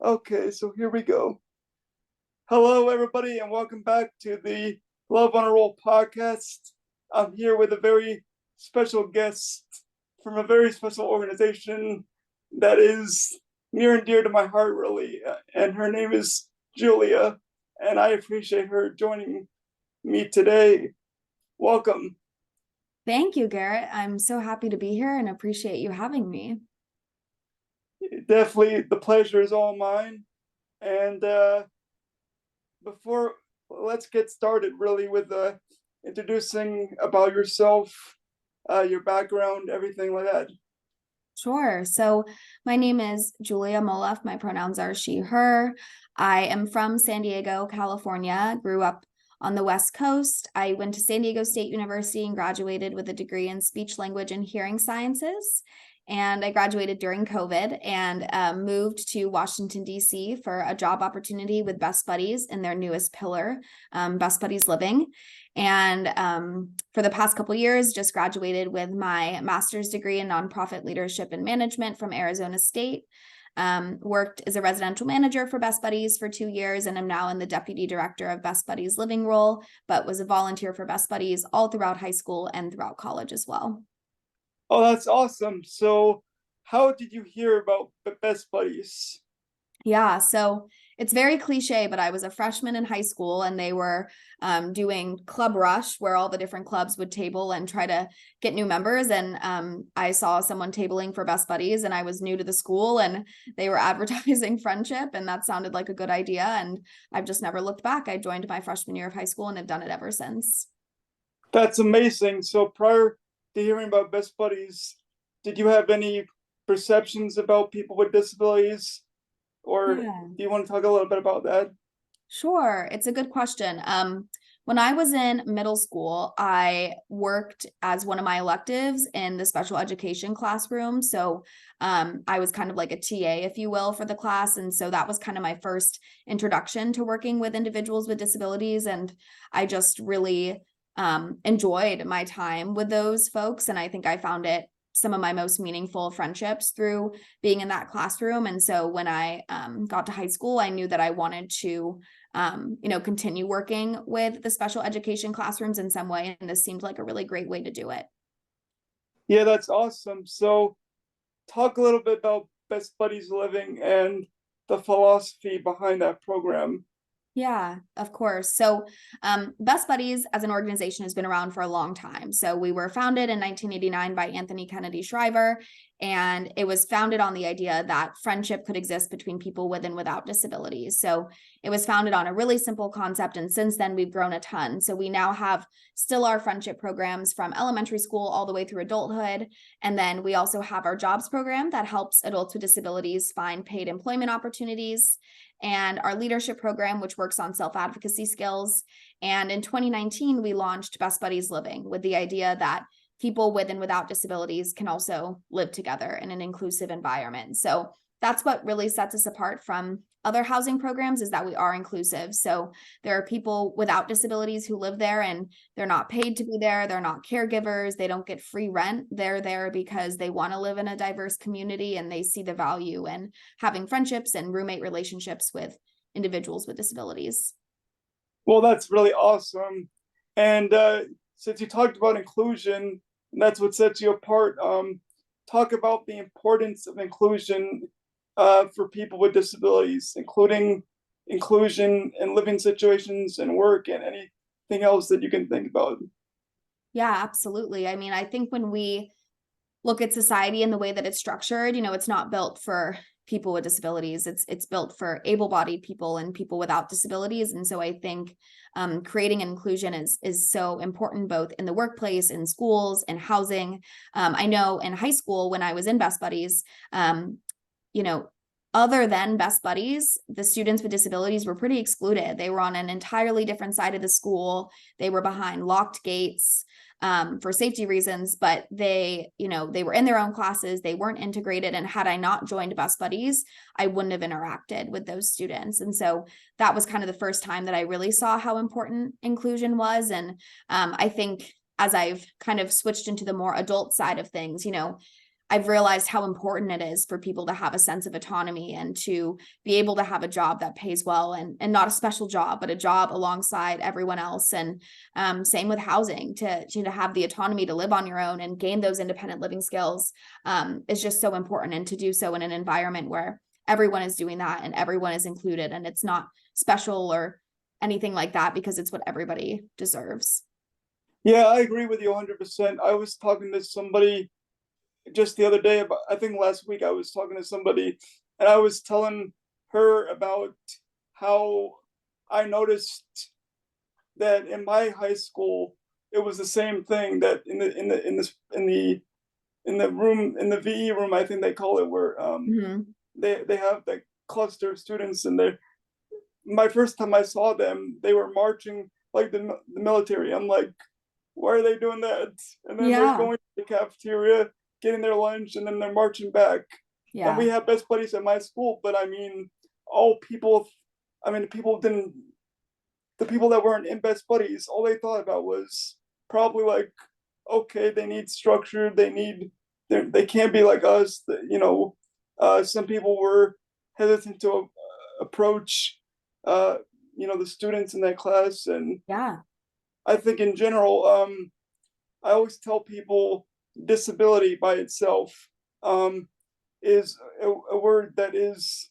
Okay, so here we go. Hello, everybody, and welcome back to the Loveonaroll Podcast. I'm here with a very special guest from a very special organization that is near and dear to my heart, really. And her name is Julia, and I appreciate her joining me today. Welcome. Thank you, Garrett. I'm so happy to be here and appreciate you having me. Definitely, the pleasure is all mine. And before let's get started really with introducing about yourself, your background, everything like that. Sure. So my name is Julia Moluf. My pronouns are she, her. I am from San Diego, California, grew up on the West Coast. I went to San Diego State University and graduated with a degree in speech, language, and hearing sciences. And I graduated during COVID and moved to Washington, D.C. for a job opportunity with Best Buddies in their newest pillar, Best Buddies Living. And for the past couple of years, just graduated with my master's degree in nonprofit leadership and management from Arizona State. Worked as a residential manager for Best Buddies for 2 years, and I'm now in the deputy director of Best Buddies Living role, but was a volunteer for Best Buddies all throughout high school and throughout college as well. Oh, that's awesome. So how did you hear about Best Buddies? Yeah, so it's very cliche, but I was a freshman in high school and they were doing Club Rush, where all the different clubs would table and try to get new members. And I saw someone tabling for Best Buddies, and I was new to the school and they were advertising friendship, and that sounded like a good idea. And I've just never looked back. I joined my freshman year of high school and have done it ever since. That's amazing. So prior to hearing about Best Buddies, did you have any perceptions about people with disabilities? Or Yeah. do you want to talk a little bit about that? Sure, it's a good question. When I was in middle school, I worked as one of my electives in the special education classroom. So I was kind of like a TA, if you will, for the class. And so that was kind of my first introduction to working with individuals with disabilities. And I just really enjoyed my time with those folks. And I think I found it some of my most meaningful friendships through being in that classroom. And so when I got to high school, I knew that I wanted to continue working with the special education classrooms in some way. And this seemed like a really great way to do it. Yeah, that's awesome. So talk a little bit about Best Buddies Living and the philosophy behind that program. Yeah, of course. So Best Buddies as an organization has been around for a long time. So we were founded in 1989 by Anthony Kennedy Shriver, and it was founded on the idea that friendship could exist between people with and without disabilities. So it was founded on a really simple concept, and since then we've grown a ton. So we now have still our friendship programs from elementary school all the way through adulthood. And then we also have our jobs program that helps adults with disabilities find paid employment opportunities, and our leadership program, which works on self-advocacy skills. And in 2019, we launched Best Buddies Living with the idea that people with and without disabilities can also live together in an inclusive environment. So that's what really sets us apart from other housing programs, is that we are inclusive. So there are people without disabilities who live there and they're not paid to be there. They're not caregivers. They don't get free rent. They're there because they want to live in a diverse community and they see the value in having friendships and roommate relationships with individuals with disabilities. Well, that's really awesome. And since you talked about inclusion, and that's what sets you apart, talk about the importance of inclusion for people with disabilities, including inclusion in living situations and work and anything else that you can think about. Yeah, absolutely. I mean, I think when we look at society and the way that it's structured, it's not built for people with disabilities. It's built for able-bodied people and people without disabilities. And so I think creating inclusion is so important, both in the workplace, in schools, in housing. I know in high school when I was in Best Buddies, you know, other than Best Buddies, the students with disabilities were pretty excluded. They were on an entirely different side of the school. They were behind locked gates for safety reasons, but they were in their own classes. They weren't integrated. And had I not joined Best Buddies, I wouldn't have interacted with those students. And so that was kind of the first time that I really saw how important inclusion was. And I think as I've kind of switched into the more adult side of things, I've realized how important it is for people to have a sense of autonomy and to be able to have a job that pays well, and not a special job, but a job alongside everyone else. And same with housing, to have the autonomy to live on your own and gain those independent living skills is just so important, and to do so in an environment where everyone is doing that and everyone is included, and it's not special or anything like that, because it's what everybody deserves. Yeah, I agree with you 100%. I was talking to somebody just the other day, about, I think last week, I was talking to somebody, and I was telling her about how I noticed that in my high school it was the same thing, that in the VE room, I think they call it, where they have the cluster of students, and they, my first time I saw them, they were marching like the military. I'm like, why are they doing that? And then they're going to the cafeteria, getting their lunch, and then they're marching back. And we have best buddies at my school, but I mean, the people that weren't in best buddies, all they thought about was probably like, okay, they need structure, they can't be like us, some people were hesitant to approach the students in that class. And I think in general, I always tell people disability by itself is a word that is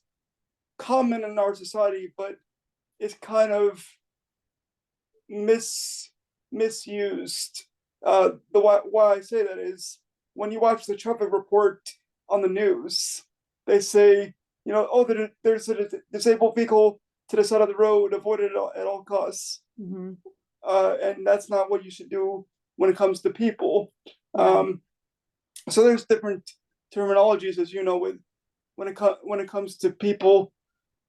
common in our society, but is kind of misused. Why I say that is, when you watch the traffic report on the news, they say, there's a disabled vehicle to the side of the road, avoid it at all costs. And that's not what you should do when it comes to people. So there's different terminologies, as you know, when it comes to people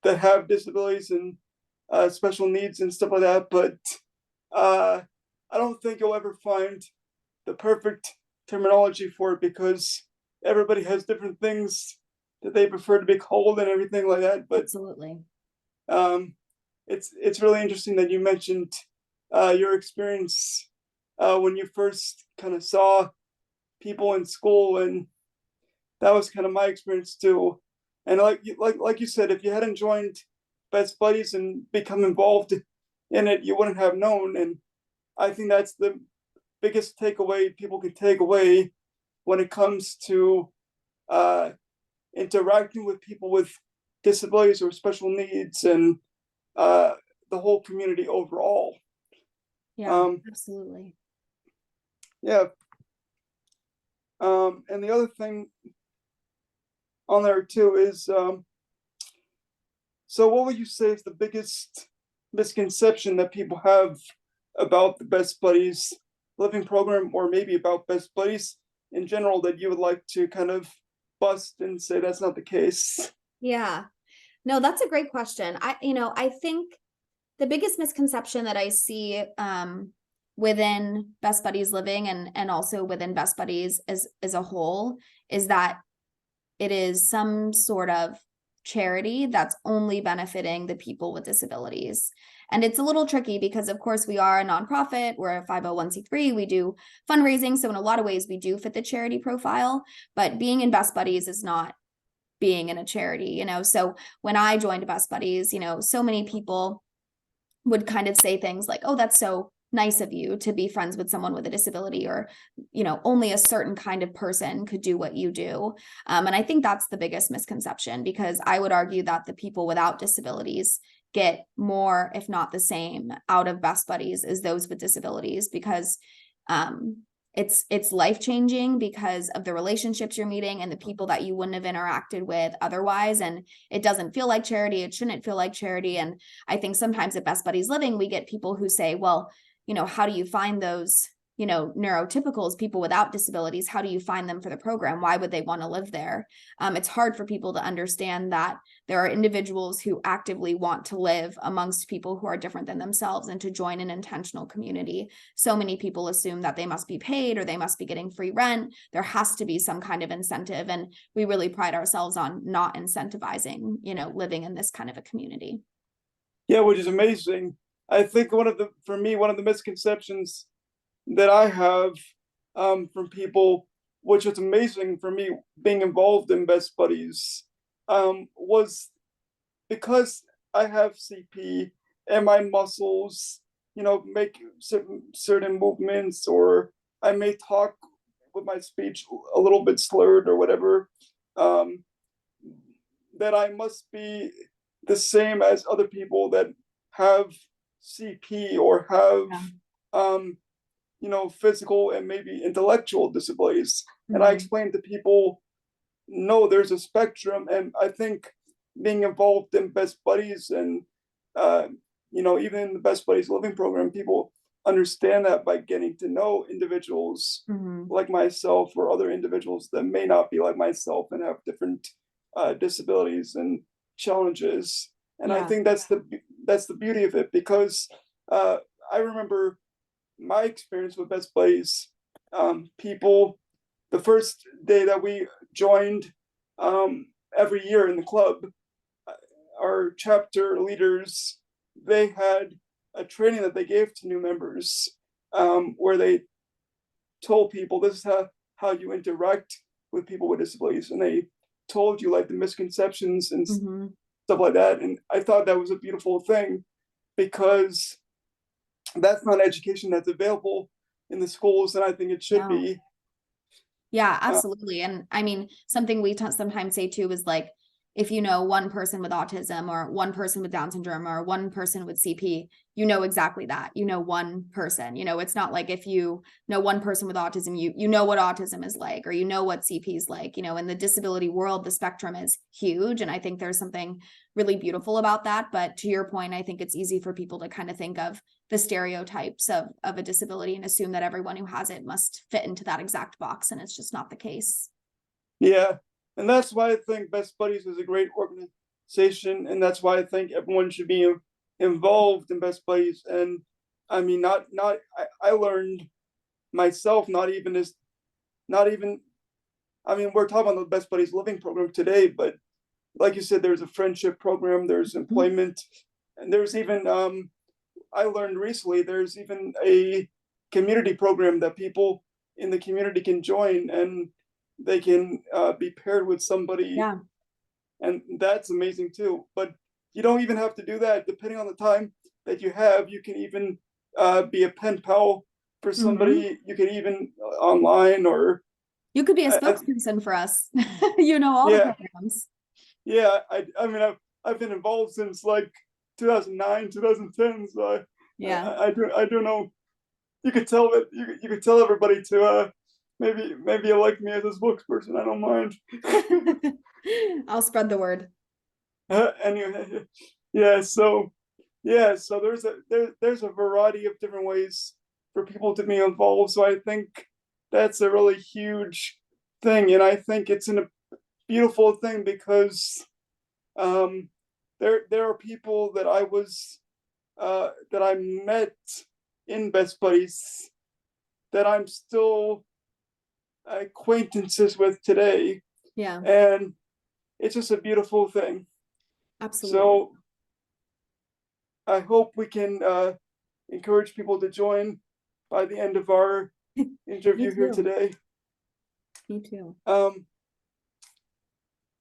that have disabilities and special needs and stuff like that. But I don't think you'll ever find the perfect terminology for it, because everybody has different things that they prefer to be called and everything like that. But absolutely, it's really interesting that you mentioned your experience when you first kind of saw people in school, and that was kind of my experience too. And like you said, if you hadn't joined Best Buddies and become involved in it, you wouldn't have known. And I think that's the biggest takeaway people can take away when it comes to interacting with people with disabilities or special needs, and the whole community overall. Absolutely. And the other thing on there too is, so what would you say is the biggest misconception that people have about the Best Buddies Living program, or maybe about Best Buddies in general, that you would like to kind of bust and say that's not the case? No, that's a great question. I think the biggest misconception that I see within Best Buddies Living and also within Best Buddies as a whole is that it is some sort of charity that's only benefiting the people with disabilities. And it's a little tricky because, of course, we are a nonprofit, we're a 501c3, we do fundraising. So in a lot of ways, we do fit the charity profile, but being in Best Buddies is not being in a charity, So when I joined Best Buddies, so many people would kind of say things like, oh, that's so nice of you to be friends with someone with a disability, or only a certain kind of person could do what you do. And I think that's the biggest misconception, because I would argue that the people without disabilities get more, if not the same, out of Best Buddies as those with disabilities, because it's life-changing because of the relationships you're meeting and the people that you wouldn't have interacted with otherwise. And it doesn't feel like charity. It shouldn't feel like charity. And I think sometimes at Best Buddies Living, we get people who say, well, how do you find those, neurotypicals, people without disabilities? How do you find them for the program? Why would they want to live there? It's hard for people to understand that there are individuals who actively want to live amongst people who are different than themselves and to join an intentional community. So many people assume that they must be paid or they must be getting free rent. There has to be some kind of incentive. And we really pride ourselves on not incentivizing, living in this kind of a community. Yeah, which is amazing. I think one of the misconceptions that I have from people which was amazing for me being involved in Best Buddies, was because I have CP and my muscles, make certain movements, or I may talk with my speech a little bit slurred or whatever, that I must be the same as other people that have CP or have, physical and maybe intellectual disabilities. And I explained to people, no, there's a spectrum. And I think being involved in Best Buddies and, even in the Best Buddies Living program, people understand that by getting to know individuals like myself or other individuals that may not be like myself and have different disabilities and challenges. And I think that's the beauty of it, because I remember my experience with Best Buddies. People, the first day that we joined, every year in the club, our chapter leaders, they had a training that they gave to new members, where they told people this is how you interact with people with disabilities, and they told you like the misconceptions and stuff like that. And I thought that was a beautiful thing, because that's not education that's available in the schools, and I think it should be. Yeah, absolutely. And I mean, something we sometimes say too is like, if you know one person with autism or one person with Down syndrome or one person with CP, you know exactly that. You know one person. It's not like if you know one person with autism, you know what autism is like, or you know what CP is like. In the disability world, the spectrum is huge, and I think there's something really beautiful about that. But to your point, I think it's easy for people to kind of think of the stereotypes of a disability and assume that everyone who has it must fit into that exact box, and it's just not the case. Yeah. And that's why I think Best Buddies is a great organization, and that's why I think everyone should be involved in Best Buddies. And I mean, I learned myself, I mean, we're talking about the Best Buddies Living program today, but like you said, there's a friendship program, there's employment, and there's even, I learned recently, there's even a community program that people in the community can join, and they can be paired with somebody. And that's amazing too. But you don't even have to do that. Depending on the time that you have, you can even be a pen pal for somebody. You can even online, or you could be a spokesperson for us. All the programs. Yeah, I mean, I've been involved since like 2009, 2010. So I do know. You could tell that you could tell everybody to maybe elect me as a spokesperson. I don't mind. I'll spread the word. Anyway, so there's a variety of different ways for people to be involved. So I think that's a really huge thing, and I think it's a beautiful thing, because there are people that I met in Best Buddies that I'm still acquaintances with today. And it's just a beautiful thing. Absolutely. So I hope we can encourage people to join by the end of our interview here today. Me too.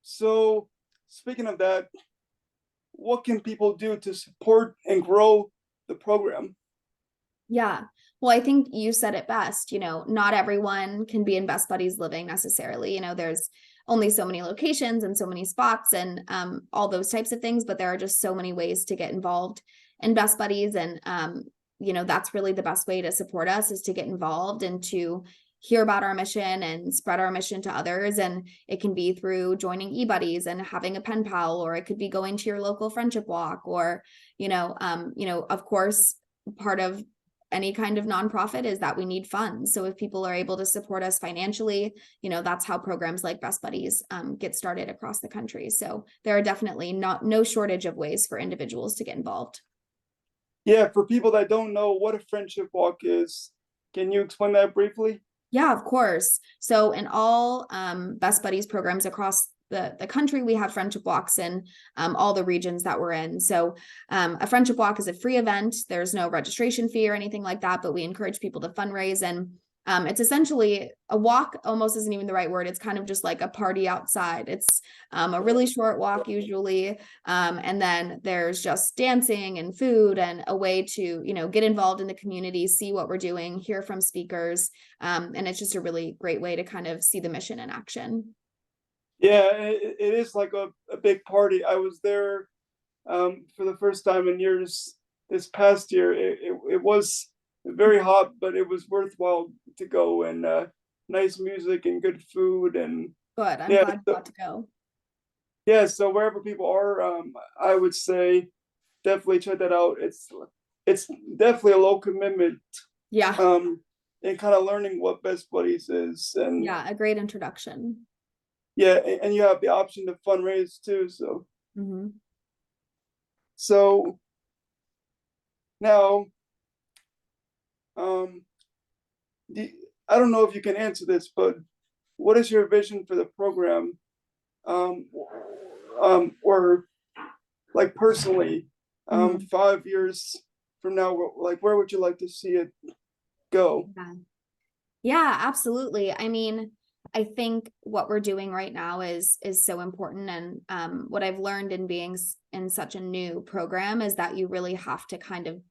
So speaking of that, what can people do to support and grow the program? Yeah. Well, I think you said it best. Not everyone can be in Best Buddies Living necessarily. There's only so many locations and so many spots and all those types of things, but there are just so many ways to get involved in Best Buddies. And, that's really the best way to support us, is to get involved and to hear about our mission and spread our mission to others. And it can be through joining eBuddies and having a pen pal, or it could be going to your local friendship walk, or, of course, part of any kind of nonprofit is that we need funds. So if people are able to support us financially, that's how programs like Best Buddies get started across the country. So there are definitely no shortage of ways for individuals to get involved. Yeah, for people that don't know what a friendship walk is, can you explain that briefly? Yeah, of course. So in all Best Buddies programs across the country, we have friendship walks in all the regions that we're in. So a friendship walk is a free event. There's no registration fee or anything like that, but we encourage people to fundraise. And It's essentially a walk, almost isn't even the right word. It's kind of just like a party outside. It's a really short walk usually. And then there's just dancing and food and a way to, get involved in the community, see what we're doing, hear from speakers. And it's just a really great way to kind of see the mission in action. Yeah, it is like a big party. I was there for the first time in years this past year. It was very hot, but it was worthwhile to go, and nice music and good food. And Good. I'm yeah, glad you got to go. yeah, so wherever people are, I would say definitely check that out. It's definitely a low commitment, Yeah. and kind of learning what Best Buddies is. And Yeah. A great introduction. yeah, and you have the option to fundraise too. Mm-hmm. So now, um, I don't know if you can answer this, but what is your vision for the program? Um, or like personally, Mhm. 5 years from now, like where would you like to see it go? Yeah. Yeah, absolutely. I mean, I think what we're doing right now is so important. And what I've learned in being in such a new program is that you really have to kind of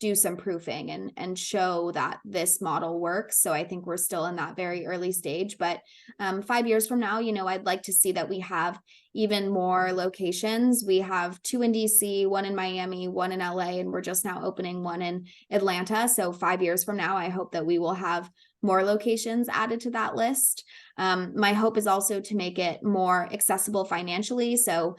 do some proofing and show that this model works. So I think we're still in that very early stage. But 5 years from now, I'd like to see that we have even more locations. We have 2 in DC, 1 in Miami, 1 in LA, and we're just now opening 1 in Atlanta. So 5 years from now, I hope that we will have more locations added to that list. My hope is also to make it more accessible financially. So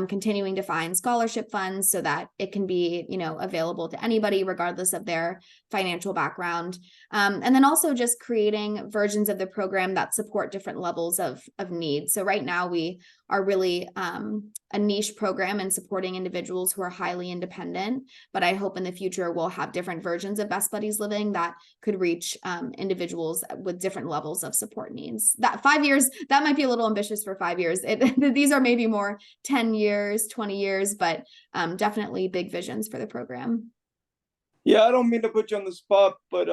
continuing to find scholarship funds so that it can be, available to anybody regardless of their financial background. And then also just creating versions of the program that support different levels of need. So right now we are really a niche program in supporting individuals who are highly independent. But I hope in the future we'll have different versions of Best Buddies Living that could reach individuals with different levels of support needs. That 5 years, that might be a little ambitious for 5 years. These are maybe more 10 years, 20 years, but definitely big visions for the program. Yeah, I don't mean to put you on the spot, but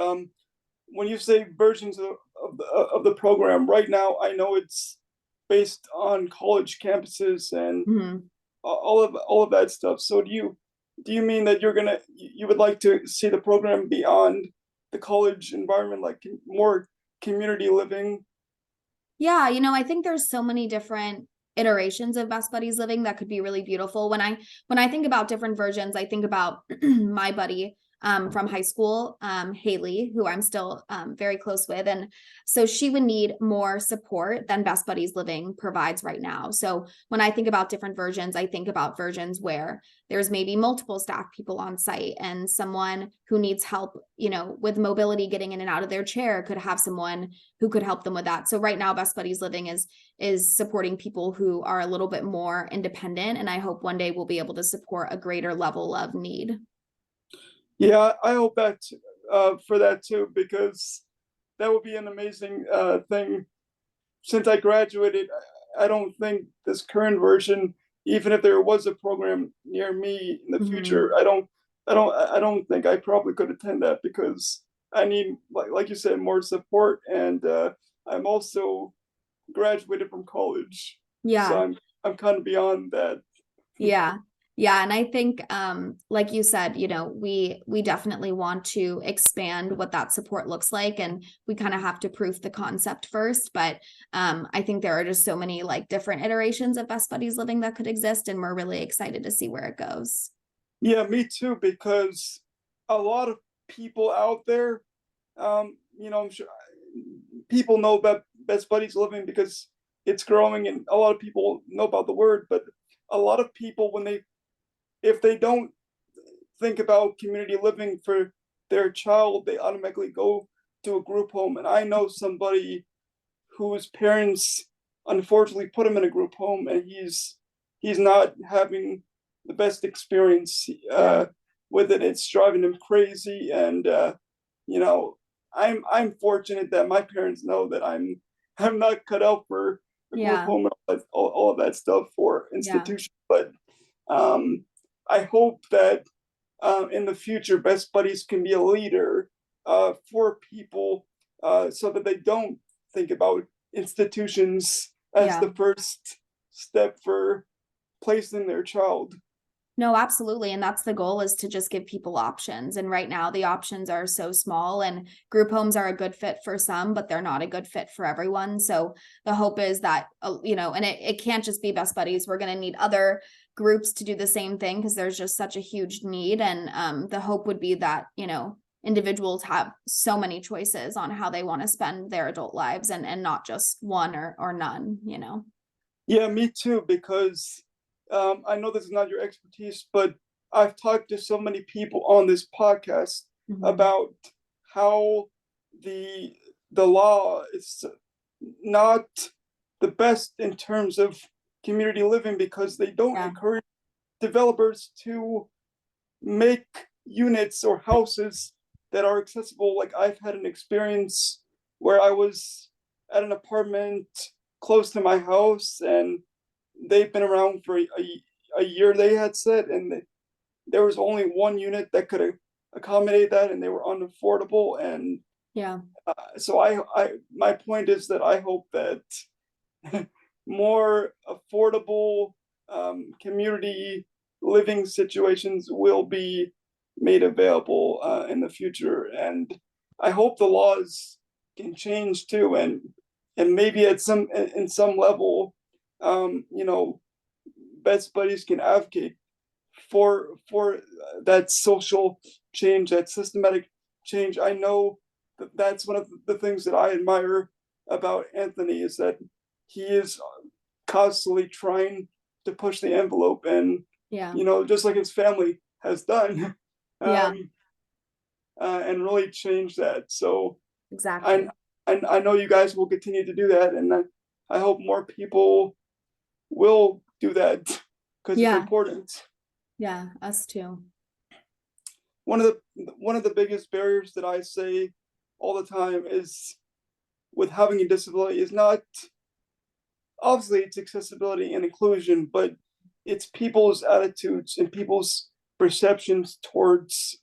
when you say versions of the program, right now I know it's based on college campuses and Mm-hmm. all of that stuff. So do you mean that you would like to see the program beyond the college environment, like more community living? Yeah, I think there's so many different iterations of Best Buddies Living that could be really beautiful. When I think about different versions, I think about my buddy from high school, Haley, who I'm still very close with. And so she would need more support than Best Buddies Living provides right now. So when I think about different versions, I think about versions where there's maybe multiple staff people on site and someone who needs help, with mobility, getting in and out of their chair, could have someone who could help them with that. So right now, Best Buddies Living is supporting people who are a little bit more independent. And I hope one day we'll be able to support a greater level of need. Yeah, I hope that for that too, because that would be an amazing thing. Since I graduated, I don't think this current version, even if there was a program near me in the future, Mm-hmm. I don't think I probably could attend that, because I need, like you said, more support. And I'm also graduated from college, so Yeah. I'm kind of beyond that. Yeah. Yeah. And I think, like you said, we definitely want to expand what that support looks like. And we kind of have to proof the concept first. But I think there are just so many like different iterations of Best Buddies Living that could exist. And we're really excited to see where it goes. Yeah, me too, because a lot of people out there, I'm sure people know about Best Buddies Living because it's growing, and a lot of people know about the word. But a lot of people, if they don't think about community living for their child, they automatically go to a group home. And I know somebody whose parents unfortunately put him in a group home, and he's not having the best experience Yeah. with it. It's driving him crazy. And you know, I'm fortunate that my parents know that I'm not cut out for a group Yeah. home and all of that stuff for Yeah. institution. But um, I hope that in the future, Best Buddies can be a leader for people so that they don't think about institutions as the first step for placing their child. No, absolutely. And that's the goal, is to just give people options. And right now the options are so small, and group homes are a good fit for some, but they're not a good fit for everyone. So the hope is that, and it can't just be Best Buddies. We're going to need other groups to do the same thing, because there's just such a huge need. And the hope would be that, individuals have so many choices on how they want to spend their adult lives, and not just one or none. Yeah, me too, because I know this is not your expertise, but I've talked to so many people on this podcast about how the law is not the best in terms of community living, because they don't encourage developers to make units or houses that are accessible. Like, I've had an experience where I was at an apartment close to my house, and they've been around for a year, they had said, and there was only one unit that could accommodate that, and they were unaffordable. And so my point is that I hope that more affordable community living situations will be made available in the future. And I hope the laws can change too, and maybe in some level, Best Buddies can advocate for that social change, that systematic change. I know that that's one of the things that I admire about Anthony, is that he is constantly trying to push the envelope, and just like his family has done, and really change that. So exactly. I know you guys will continue to do that, and I hope more people will do that, because it's important. Yeah, us too. One of the biggest barriers that I say all the time is, with having a disability, is not, obviously it's accessibility and inclusion, but it's people's attitudes and people's perceptions towards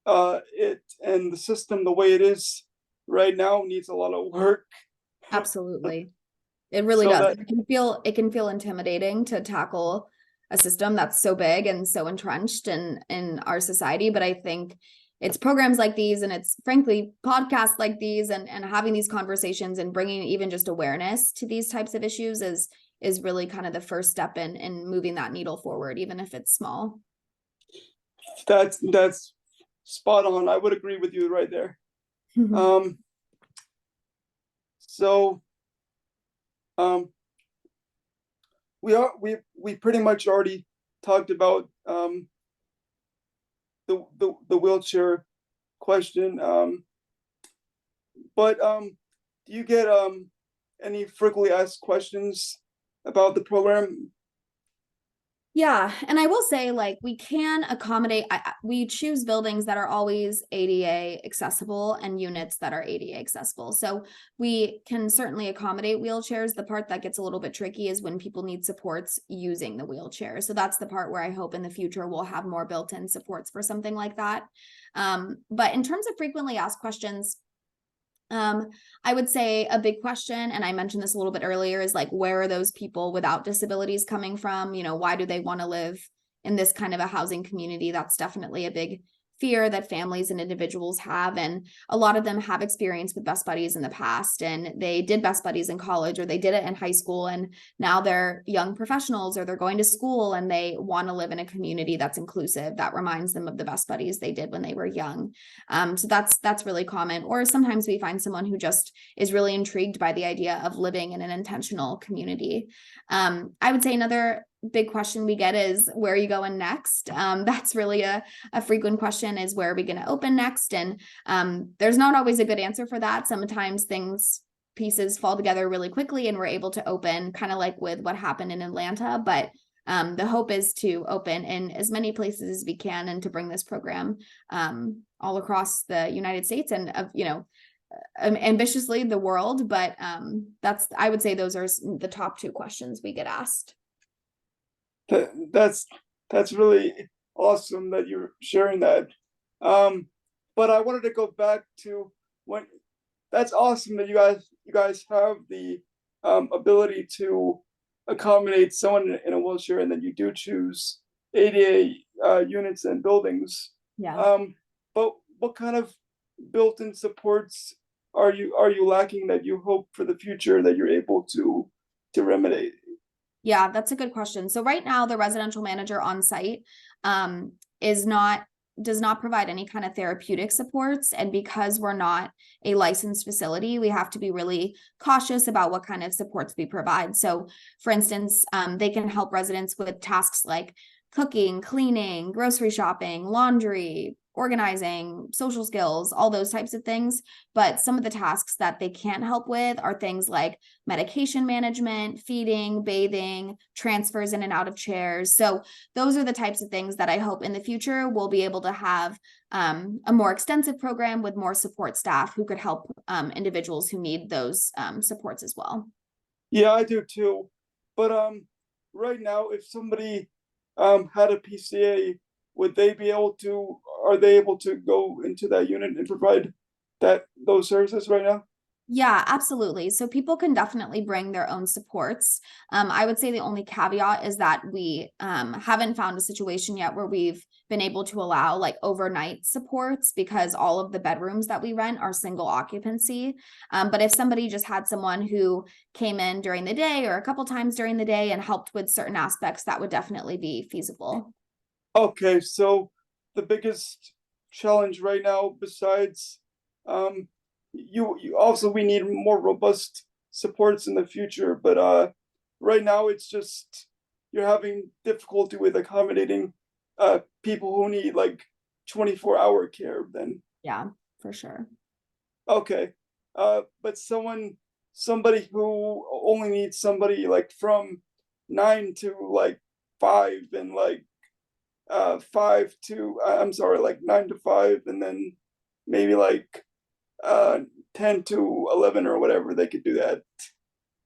it, and the system the way it is right now needs a lot of work. Absolutely. It really does. It can feel intimidating to tackle a system that's so big and so entrenched in our society. But I think it's programs like these, and it's frankly podcasts like these, and having these conversations and bringing even just awareness to these types of issues is really kind of the first step in moving that needle forward, even if it's small. That's spot on. I would agree with you right there. We pretty much already talked about the wheelchair question, but do you get any frequently asked questions about the program? Yeah. And I will say, like, we can accommodate, we choose buildings that are always ADA accessible and units that are ADA accessible. So we can certainly accommodate wheelchairs. The part that gets a little bit tricky is when people need supports using the wheelchair. So that's the part where I hope in the future we'll have more built-in supports for something like that. But in terms of frequently asked questions, I would say a big question, and I mentioned this a little bit earlier, is like, where are those people without disabilities coming from? Why do they want to live in this kind of a housing community? That's definitely a big fear that families and individuals have. And a lot of them have experience with Best Buddies in the past, and they did Best Buddies in college, or they did it in high school, and now they're young professionals, or they're going to school, and they want to live in a community that's inclusive, that reminds them of the Best Buddies they did when they were young. So that's really common. Or sometimes we find someone who just is really intrigued by the idea of living in an intentional community. I would say another big question we get is, where are you going next? That's really a frequent question, is where are we going to open next? And there's not always a good answer for that. Sometimes pieces fall together really quickly and we're able to open, kind of like with what happened in Atlanta. But the hope is to open in as many places as we can, and to bring this program all across the United States, and ambitiously the world. But I would say those are the top two questions we get asked. That's really awesome that you're sharing that. But I wanted to go back to that's awesome that you guys have the ability to accommodate someone in a wheelchair, and then you do choose ADA units and buildings. Yeah. But what kind of built-in supports are you lacking that you hope for the future that you're able to remedy? Yeah, that's a good question. So right now, the residential manager on site does not provide any kind of therapeutic supports. And because we're not a licensed facility, we have to be really cautious about what kind of supports we provide. So for instance, they can help residents with tasks like cooking, cleaning, grocery shopping, laundry, organizing, social skills, all those types of things. But some of the tasks that they can't help with are things like medication management, feeding, bathing, transfers in and out of chairs. So those are the types of things that I hope in the future we'll be able to have a more extensive program with more support staff who could help individuals who need those supports as well. Yeah, I do too. But right now, if somebody had a PCA, would they be able to? Are they able to go into that unit and provide those services right now? Yeah, absolutely. So people can definitely bring their own supports. I would say the only caveat is that we haven't found a situation yet where we've been able to allow like overnight supports because all of the bedrooms that we rent are single occupancy. But if somebody just had someone who came in during the day or a couple times during the day and helped with certain aspects, that would definitely be feasible. Okay, so the biggest challenge right now, besides you also, we need more robust supports in the future, but right now it's just you're having difficulty with accommodating people who need like 24-hour care then. Yeah, for sure. Okay. But somebody who only needs somebody like from 9 to like 5, and like 5 to I'm sorry, like 9 to 5, and then maybe like 10 to 11 or whatever, they could do that.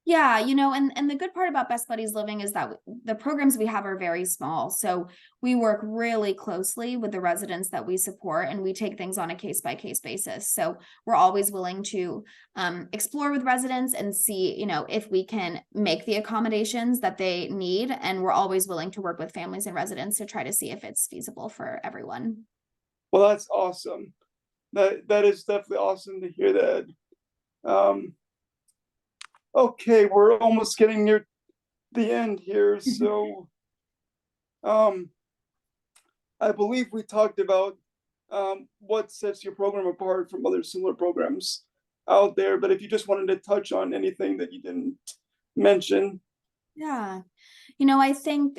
Yeah, and the good part about Best Buddies Living is that the programs we have are very small. So we work really closely with the residents that we support, and we take things on a case-by-case basis. So we're always willing to explore with residents and see, if we can make the accommodations that they need. And we're always willing to work with families and residents to try to see if it's feasible for everyone. Well, that's awesome. That is definitely awesome to hear that. Okay, we're almost getting near the end here. So I believe we talked about what sets your program apart from other similar programs out there, but if you just wanted to touch on anything that you didn't mention. Yeah. I think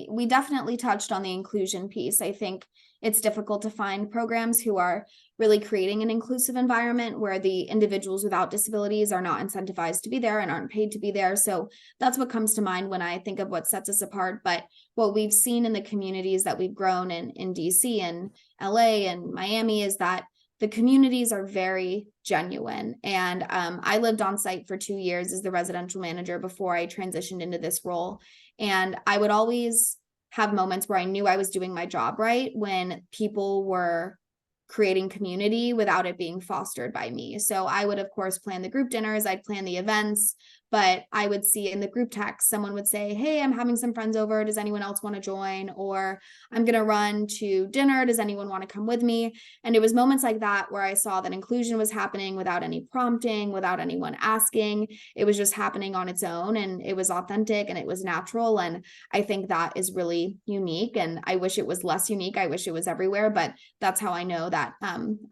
we definitely touched on the inclusion piece. I think it's difficult to find programs who are really creating an inclusive environment where the individuals without disabilities are not incentivized to be there and aren't paid to be there. So that's what comes to mind when I think of what sets us apart. But what we've seen in the communities that we've grown in DC and LA and Miami is that the communities are very genuine. And I lived on site for 2 years as the residential manager before I transitioned into this role. And I would always have moments where I knew I was doing my job right when people were creating community without it being fostered by me. So I would, of course, plan the group dinners, I'd plan the events, but I would see in the group text, someone would say, hey, I'm having some friends over. Does anyone else want to join? Or I'm going to run to dinner. Does anyone want to come with me? And it was moments like that where I saw that inclusion was happening without any prompting, without anyone asking. It was just happening on its own, and it was authentic and it was natural. And I think that is really unique. And I wish it was less unique. I wish it was everywhere, but that's how I know that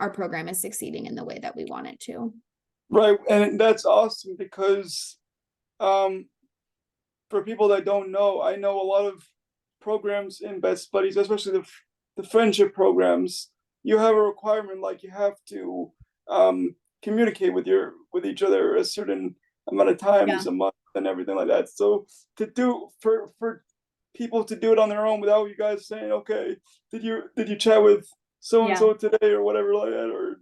our program is succeeding in the way that we want it to. Right, and that's awesome because for people that don't know, I know a lot of programs in Best Buddies, especially the friendship programs. You have a requirement, like you have to communicate with each other a certain amount of times a month and everything like that. So to do for people to do it on their own without you guys saying, okay, did you chat with so and so today or whatever like that, or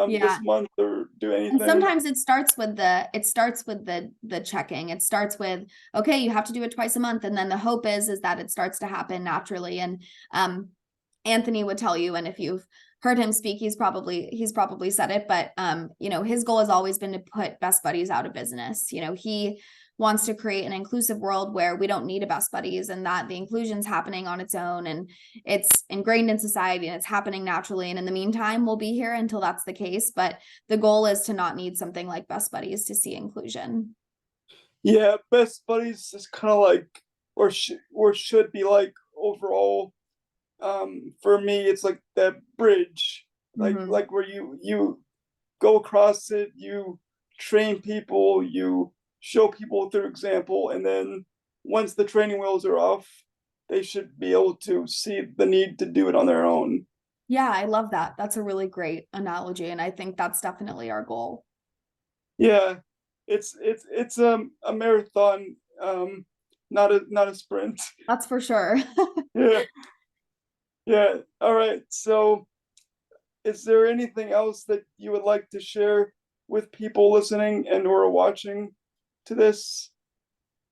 this month, or do anything? And sometimes it starts with the checking. It starts with, okay, you have to do it twice a month, and then the hope is that it starts to happen naturally. And Anthony would tell you, and if you've heard him speak, he's probably said it, but his goal has always been to put Best Buddies out of business. He wants to create an inclusive world where we don't need a Best Buddies, and that the inclusion's happening on its own, and it's ingrained in society, and it's happening naturally. And in the meantime, we'll be here until that's the case. But the goal is to not need something like Best Buddies to see inclusion. Yeah, Best Buddies is kind of like, or should be like, overall. For me, it's like that bridge, like where you go across it, you train people, you show people through example, and then once the training wheels are off, they should be able to see the need to do it on their own. Yeah, I love that. That's a really great analogy, and I think that's definitely our goal. Yeah, it's a marathon, not a sprint. That's for sure. Yeah. All right. So, is there anything else that you would like to share with people listening and or watching to this?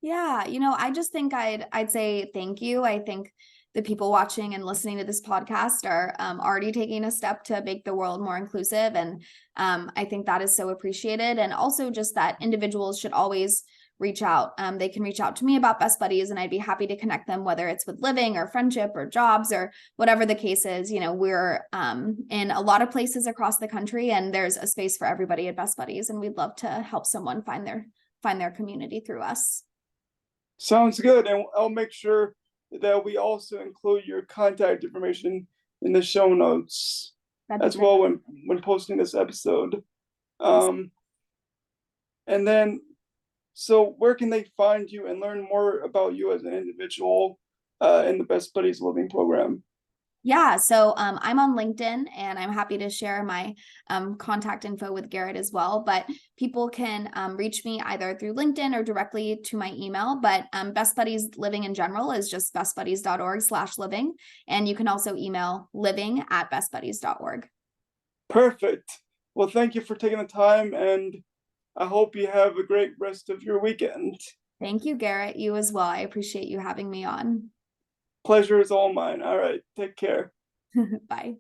Yeah, I just think I'd say thank you. I think the people watching and listening to this podcast are already taking a step to make the world more inclusive, and I think that is so appreciated. And also just that individuals should always reach out. They can reach out to me about Best Buddies, and I'd be happy to connect them, whether it's with living or friendship or jobs or whatever the case is. We're in a lot of places across the country, and there's a space for everybody at Best Buddies, and we'd love to help someone find their community through us. Sounds good, and I'll make sure that we also include your contact information in the show notes as well when posting this episode. And then, so where can they find you and learn more about you as an individual in the Best Buddies Living program? Yeah, so I'm on LinkedIn, and I'm happy to share my contact info with Garrett as well. But people can reach me either through LinkedIn or directly to my email. But Best Buddies Living in general is just bestbuddies.org/living. And you can also email living@bestbuddies.org. Perfect. Well, thank you for taking the time, and I hope you have a great rest of your weekend. Thank you, Garrett. You as well. I appreciate you having me on. Pleasure is all mine. All right. Take care. Bye.